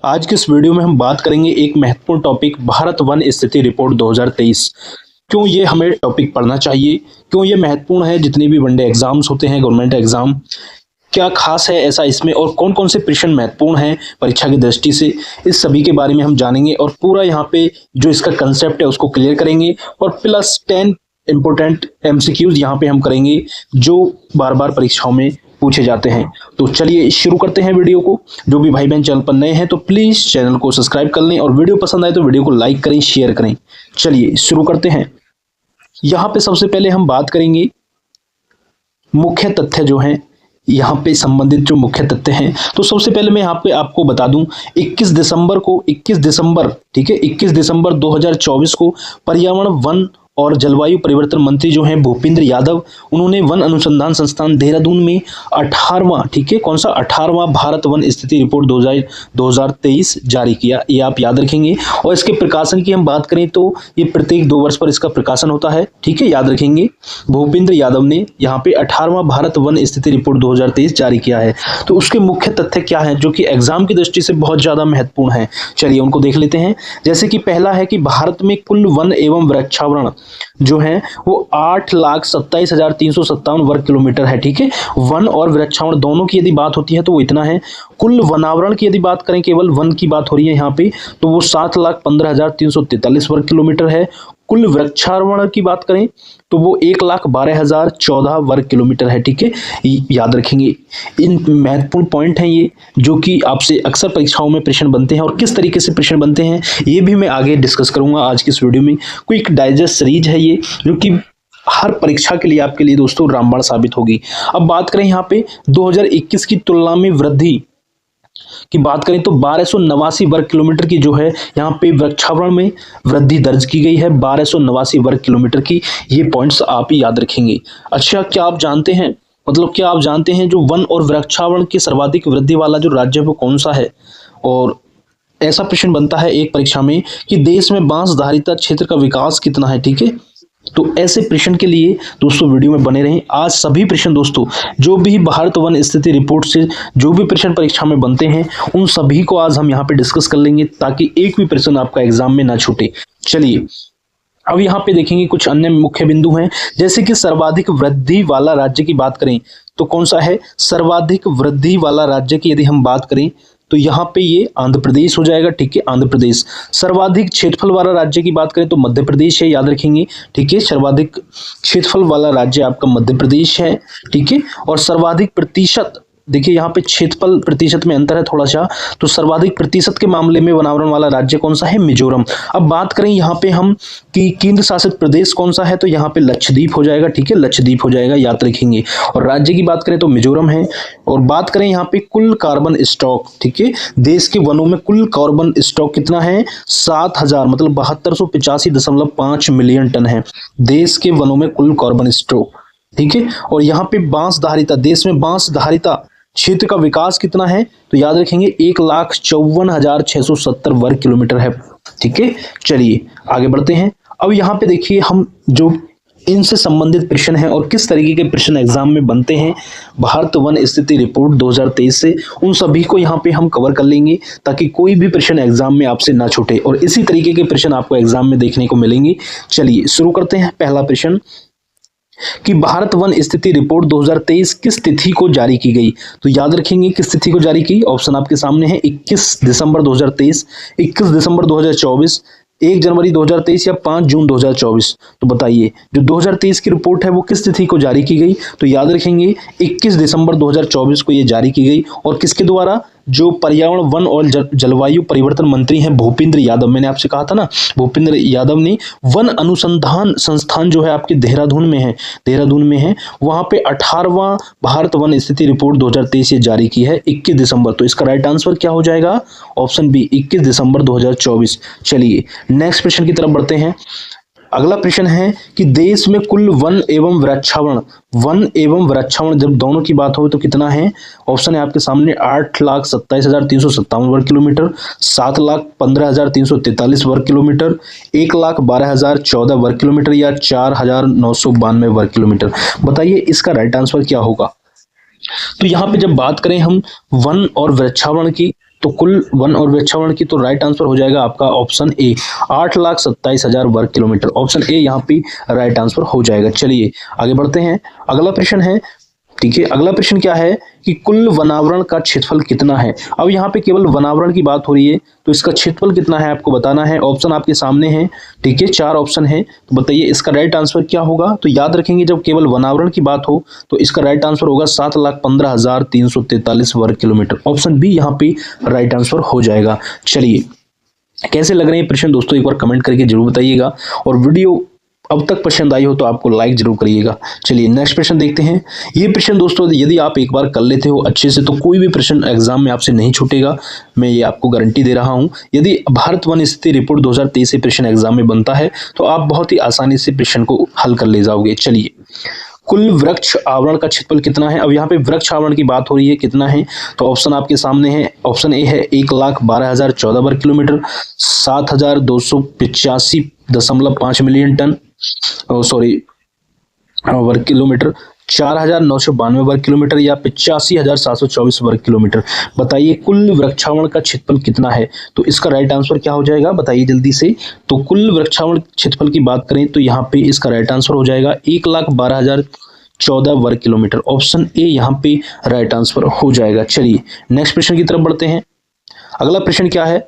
आज के इस वीडियो में हम बात करेंगे एक महत्वपूर्ण टॉपिक भारत वन स्थिति रिपोर्ट 2023। क्यों ये हमें टॉपिक पढ़ना चाहिए, क्यों ये महत्वपूर्ण है। जितने भी वनडे एग्जाम्स होते हैं, गवर्नमेंट एग्जाम, क्या खास है ऐसा इसमें और कौन कौन से प्रश्न महत्वपूर्ण हैं परीक्षा की दृष्टि से, इस सभी के बारे में हम जानेंगे और पूरा यहाँ पे जो इसका कंसेप्ट है उसको क्लियर करेंगे और प्लस 10 इंपोर्टेंट एमसीक्यूज यहाँ पे हम करेंगे जो बार बार परीक्षाओं में पूछे जाते हैं। तो चलिए शुरू करते हैं वीडियो को। जो भी भाई बहन चैनल पर नए हैं तो प्लीज चैनल को सब्सक्राइब कर लें और वीडियो पसंद आए तो वीडियो को लाइक करें, शेयर करें। चलिए शुरू करते हैं। यहाँ पे सबसे पहले हम बात करेंगे मुख्य तथ्य जो हैं, यहाँ पे संबंधित जो मुख्य तथ्य हैं। तो सबसे पहले मैं यहाँ पे आपको बता दूं 21 दिसंबर 2024 को पर्यावरण, वन और जलवायु परिवर्तन मंत्री जो हैं भूपेंद्र यादव, उन्होंने वन अनुसंधान संस्थान देहरादून में 18वां भारत वन स्थिति रिपोर्ट 2023 जारी किया। ये आप याद रखेंगे। और इसके प्रकाशन की हम बात करें तो ये प्रत्येक 2 वर्ष पर इसका प्रकाशन होता है, ठीक है, याद रखेंगे। भूपेंद्र यादव ने यहाँ पे 18वां भारत वन स्थिति रिपोर्ट 2023 जारी किया है। तो उसके मुख्य तथ्य क्या है जो कि एग्जाम की दृष्टि से बहुत ज्यादा महत्वपूर्ण है, चलिए उनको देख लेते हैं। जैसे कि पहला है कि भारत में कुल वन एवं वृक्षावरण जो है वो 8,27,357 वर्ग किलोमीटर है, ठीक है। वन और वृक्षावरण दोनों की यदि बात होती है तो वो इतना है। कुल वनावरण की यदि बात करें, केवल वन की बात हो रही है यहाँ पे, तो वो 7,15,343 वर्ग किलोमीटर है। कुल वृक्षारोपण की बात करें तो वो 1,12,014 वर्ग किलोमीटर है, ठीक है, याद रखेंगे। इन महत्वपूर्ण पॉइंट हैं ये जो कि आपसे अक्सर परीक्षाओं में प्रश्न बनते हैं और किस तरीके से प्रश्न बनते हैं ये भी मैं आगे डिस्कस करूंगा आज की इस वीडियो में। कोई एक डाइजेस्ट सीरीज है ये जो कि हर परीक्षा के लिए आपके लिए दोस्तों रामबाण साबित होगी। अब बात करें यहाँ पे 2021 की तुलना में वृद्धि की बात करें तो 1289 वर्ग किलोमीटर की जो है यहाँ पे वृक्षावरण में वृद्धि दर्ज की गई है, 1289 वर्ग किलोमीटर की। ये पॉइंट्स आप ही याद रखेंगे। अच्छा, क्या आप जानते हैं जो वन और वृक्षावरण की सर्वाधिक वृद्धि वाला जो राज्य है वो कौन सा है? और ऐसा प्रश्न बनता है एक परीक्षा में कि देश में बांसधारिता क्षेत्र का विकास कितना है, ठीक है। तो ऐसे प्रश्न के लिए दोस्तों वीडियो में बने रहें। आज सभी प्रश्न दोस्तों जो भी भारत वन स्थिति रिपोर्ट से जो भी प्रश्न परीक्षा में बनते हैं उन सभी को आज हम यहाँ पे डिस्कस कर लेंगे ताकि एक भी प्रश्न आपका एग्जाम में ना छूटे। चलिए अब यहाँ पे देखेंगे कुछ अन्य मुख्य बिंदु हैं। जैसे कि सर्वाधिक वृद्धि वाला राज्य की बात करें तो कौन सा है? सर्वाधिक वृद्धि वाला राज्य की यदि हम बात करें तो यहाँ पे ये आंध्र प्रदेश हो जाएगा, ठीक है, आंध्र प्रदेश। सर्वाधिक क्षेत्रफल वाला राज्य की बात करें तो मध्य प्रदेश है, याद रखेंगे, ठीक है। सर्वाधिक क्षेत्रफल वाला राज्य आपका मध्य प्रदेश है, ठीक है। और सर्वाधिक प्रतिशत, देखिए यहाँ पे क्षेत्रफल प्रतिशत में अंतर है थोड़ा सा, तो सर्वाधिक प्रतिशत के मामले में वनावरण वाला राज्य कौन सा है? मिजोरम। अब बात करें यहाँ पे हम कि केंद्र शासित प्रदेश कौन सा है तो यहाँ पे लक्षद्वीप हो जाएगा, ठीक है, लक्षद्वीप हो जाएगा, याद रखेंगे। और राज्य की बात करें तो मिजोरम है। और बात करें यहाँ पे कुल कार्बन स्टॉक, ठीक है, देश के वनों में कुल कार्बन स्टॉक कितना है? 7,000 मतलब 7285.5 मिलियन टन है देश के वनों में कुल कार्बन स्टॉक, ठीक है। और यहाँ पे बांसधारिता, देश में बांसधारिता क्षेत्र का विकास कितना है तो याद रखेंगे 1,54,670 वर्ग किलोमीटर है, ठीक है। चलिए आगे बढ़ते हैं। अब यहाँ पे देखिए हम जो इनसे संबंधित प्रश्न हैं और किस तरीके के प्रश्न एग्जाम में बनते हैं भारत वन स्थिति रिपोर्ट 2023 से, उन सभी को यहाँ पे हम कवर कर लेंगे ताकि कोई भी प्रश्न एग्जाम में आपसे ना छूटे और इसी तरीके के प्रश्न आपको एग्जाम में देखने को मिलेंगे। चलिए शुरू करते हैं। पहला प्रश्न कि भारत वन स्थिति रिपोर्ट 2023 किस तिथि को जारी की गई? तो याद रखेंगे किस तिथि को जारी की। ऑप्शन आपके सामने है 21 दिसंबर 2023, 21 दिसंबर 2024, 1 जनवरी 2023 या 5 जून 2024। तो बताइए जो 2023 की रिपोर्ट है वो किस तिथि को जारी की गई? तो याद रखेंगे 21 दिसंबर 2024 को ये जारी की गई। और किसके द्वारा? जो पर्यावरण, वन और जलवायु परिवर्तन मंत्री हैं भूपेंद्र यादव। मैंने आपसे कहा था ना, भूपेंद्र यादव ने वन अनुसंधान संस्थान जो है आपके देहरादून में है, वहां पे 18वां भारत वन स्थिति रिपोर्ट 2023 ये जारी की है 21 दिसंबर। तो इसका राइट आंसर क्या हो जाएगा? ऑप्शन बी 21 दिसंबर 2024। चलिए नेक्स्ट प्रश्न की तरफ बढ़ते हैं। अगला प्रश्न है कि देश में कुल वन एवं वृक्षावरण जब दोनों की बात हो तो कितना है? ऑप्शन है आपके सामने 8,27,357 वर्ग किलोमीटर, 7,15,343 वर्ग किलोमीटर, 1,12,014 वर्ग किलोमीटर या 4,992 वर्ग किलोमीटर। बताइए इसका राइट आंसर क्या होगा? तो यहाँ पे जब बात करें हम वन और वृक्षावरण की तो कुल वन और वृक्षावरण की, तो राइट आंसर हो जाएगा आपका ऑप्शन ए 8,27,000 वर्ग किलोमीटर। ऑप्शन ए यहाँ पे राइट आंसर हो जाएगा। चलिए आगे बढ़ते हैं, अगला प्रश्न है, ठीक है। अगला प्रश्न क्या है कि कुल वनावरण का क्षेत्रफल कितना है। अब यहाँ पे केवल वनावरण की बात हो रही है, तो इसका क्षेत्रफल कितना है आपको बताना है। ऑप्शन आपके सामने है, ठीक है, 4 ऑप्शन है, तो बताइए इसका राइट आंसर क्या होगा। तो याद रखेंगे जब केवल वनावरण की बात हो तो इसका राइट आंसर होगा 7,15,343 वर्ग किलोमीटर। ऑप्शन बी यहाँ पे राइट आंसर हो जाएगा। चलिए कैसे लग रहे हैं प्रश्न दोस्तों, एक बार कमेंट करके जरूर बताइएगा, और वीडियो अब तक पसंद आई हो तो आपको लाइक जरूर करिएगा। चलिए नेक्स्ट प्रश्न देखते हैं। ये प्रश्न दोस्तों यदि आप एक बार कर लेते हो अच्छे से तो कोई भी प्रश्न एग्जाम में आपसे नहीं छूटेगा, मैं ये आपको गारंटी दे रहा हूं। यदि भारत वन स्थिति रिपोर्ट 2023 से प्रश्न एग्जाम में बनता है तो आप बहुत ही आसानी से प्रश्न को हल कर ले जाओगे। चलिए कुल वृक्ष आवरण का क्षेत्रफल कितना है। अब यहाँ पे वृक्ष आवरण की बात हो रही है, कितना है, तो ऑप्शन आपके सामने है। ऑप्शन ए है 1,12,014 वर्ग किलोमीटर, 7,285.5 मिलियन टन वर्ग किलोमीटर, 4,992 वर्ग किलोमीटर, या 85,724 वर्ग किलोमीटर। बताइए कुल वृक्षावरण का क्षेत्रफल कितना है। तो इसका राइट आंसर क्या हो जाएगा बताइए जल्दी से। तो कुल वृक्षावरण क्षेत्रफल की बात करें तो यहाँ पे इसका राइट आंसर हो जाएगा 1,12,014 वर्ग किलोमीटर। ऑप्शन ए यहाँ पे राइट आंसर हो जाएगा। चलिए नेक्स्ट प्रश्न की तरफ बढ़ते हैं। अगला प्रश्न क्या है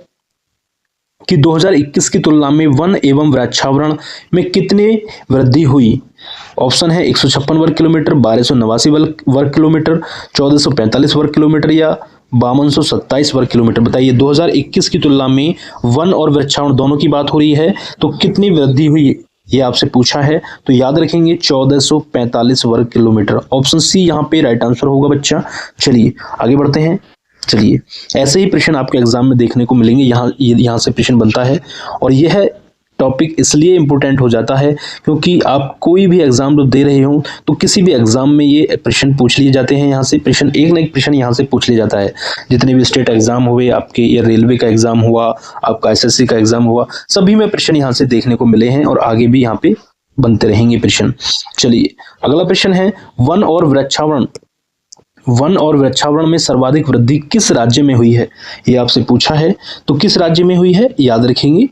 कि 2021 की तुलना में वन एवं वृक्षावरण में कितने वृद्धि हुई। ऑप्शन है 156 वर्ग किलोमीटर, 1289 वर्ग किलोमीटर, 1445 वर्ग किलोमीटर, या 5227 वर्ग किलोमीटर। बताइए 2021 की तुलना में वन और वृक्षावरण दोनों की बात हो रही है तो कितनी वृद्धि हुई, ये आपसे पूछा है। तो याद रखेंगे 1445 वर्ग किलोमीटर। ऑप्शन सी यहाँ पे राइट आंसर होगा बच्चा। चलिए आगे बढ़ते हैं। चलिए ऐसे ही प्रश्न आपके एग्जाम में देखने को मिलेंगे, यहाँ से प्रश्न बनता है, और यह टॉपिक इसलिए इम्पोर्टेंट हो जाता है क्योंकि आप कोई भी एग्जाम दे रहे हो तो किसी भी एग्जाम में ये प्रश्न पूछ लिए जाते हैं। यहाँ से प्रश्न एक ना एक प्रश्न यहाँ से पूछ लिया जाता है। जितने भी स्टेट एग्जाम हुए आपके, या रेलवे का एग्जाम हुआ, आपका एसएससी का एग्जाम हुआ, सभी में प्रश्न यहाँ से देखने को मिले हैं और आगे भी यहाँ पे बनते रहेंगे प्रश्न। चलिए अगला प्रश्न है वन और वृक्षावरण में सर्वाधिक वृद्धि किस राज्य में हुई है, ये आपसे पूछा है। तो किस राज्य में हुई है याद रखेंगे,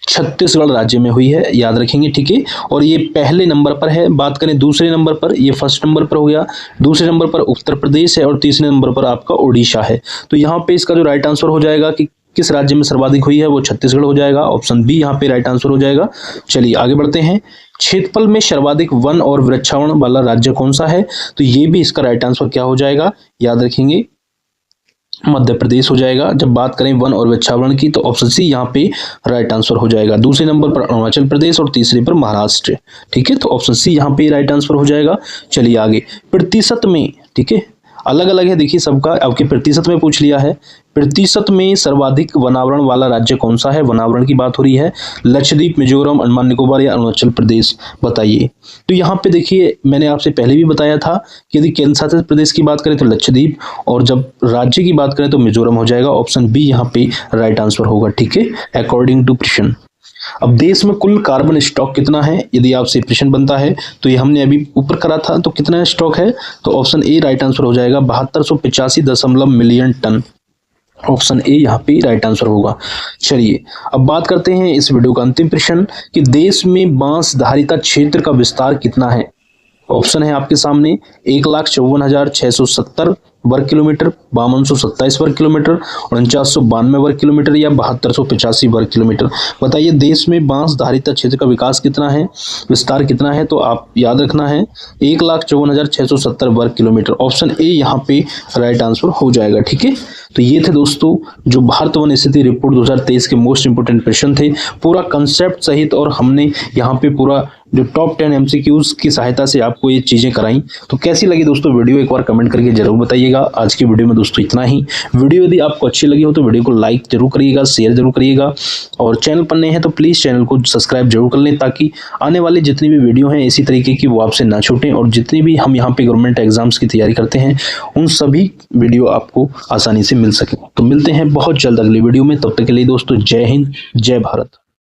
छत्तीसगढ़ राज्य में हुई है, याद रखेंगे, ठीक है। और ये पहले नंबर पर है। बात करें दूसरे नंबर पर, ये फर्स्ट नंबर पर हो गया, दूसरे नंबर पर उत्तर प्रदेश है, और तीसरे नंबर पर आपका उड़ीसा है। तो यहाँ पे इसका जो राइट आंसर हो जाएगा कि किस राज्य में सर्वाधिक हुई है, वो छत्तीसगढ़ हो जाएगा। ऑप्शन बी यहाँ पे राइट आंसर हो जाएगा। चलिए आगे बढ़ते हैं। क्षेत्रफल में सर्वाधिक वन और वृक्षावरण वाला राज्य कौन सा है, तो ये भी इसका राइट आंसर क्या हो जाएगा, याद रखेंगे मध्य प्रदेश हो जाएगा। जब बात करें वन और वृक्षावरण की तो ऑप्शन सी यहाँ पे राइट आंसर हो जाएगा। दूसरे नंबर पर अरुणाचल प्रदेश और तीसरे पर महाराष्ट्र, ठीक है। तो ऑप्शन सी यहाँ पे राइट आंसर हो जाएगा। चलिए आगे प्रतिशत में, ठीक है, अलग अलग है देखिए सबका, आपके प्रतिशत में पूछ लिया है। प्रतिशत में सर्वाधिक वनावरण वाला राज्य कौन सा है, वनावरण की बात हो रही है, लक्षद्वीप, मिजोरम, अंडमान निकोबार या अरुणाचल प्रदेश। बताइए। तो यहाँ पे देखिए मैंने आपसे पहले भी बताया था कि यदि केंद्र शासित प्रदेश की बात करें तो लक्षद्वीप, और जब राज्य की बात करें तो मिजोरम हो जाएगा। ऑप्शन बी यहाँ पे राइट आंसर होगा, ठीक है, अकॉर्डिंग टू प्रश्न। अब देश में कुल कार्बन स्टॉक कितना है, यदि आपसे प्रश्न बनता है तो ये हमने अभी ऊपर करा था, तो कितना स्टॉक है, तो ऑप्शन ए राइट आंसर हो जाएगा 7285 मिलियन टन। ऑप्शन ए यहाँ पे राइट आंसर होगा। चलिए अब बात करते हैं इस वीडियो का अंतिम प्रश्न कि देश में बांस धारिता क्षेत्र का विस्तार कितना है। ऑप्शन है आपके सामने 1,54,670 वर्ग किलोमीटर, 5227 वर्ग किलोमीटर, 4992 वर्ग किलोमीटर, या 7285 वर्ग किलोमीटर। बताइए देश में बांस धारिता क्षेत्र का विकास कितना है, विस्तार कितना है, तो आप याद रखना है 1,54,670 वर्ग किलोमीटर। ऑप्शन ए यहाँ पे राइट आंसर हो जाएगा, ठीक है। तो ये थे दोस्तों जो भारत वन स्थिति रिपोर्ट 2023 के मोस्ट इंपोर्टेंट प्रश्न थे, पूरा कंसेप्ट सहित, और हमने यहाँ पे पूरा जो टॉप 10 एमसीक्यूज की सहायता से आपको ये चीजें कराई। तो कैसी लगी दोस्तों वीडियो, एक बार कमेंट करके जरूर बताइएगा। आज की वीडियो में दोस्तों इतना ही। वीडियो यदि आपको अच्छी लगी हो तो वीडियो को लाइक जरूर करिएगा, शेयर जरूर करिएगा, और चैनल पर नए हैं तो प्लीज चैनल को सब्सक्राइब जरूर कर लें, ताकि आने वाली जितनी भी वीडियो हैं इसी तरीके की वो आपसे ना छूटें, और जितनी भी हम यहाँ पे गवर्नमेंट एग्जाम्स की तैयारी करते हैं उन सभी वीडियो आपको आसानी से मिल सके। तो मिलते हैं बहुत जल्द अगली वीडियो में, तब तक के लिए दोस्तों जय हिंद, जय भारत।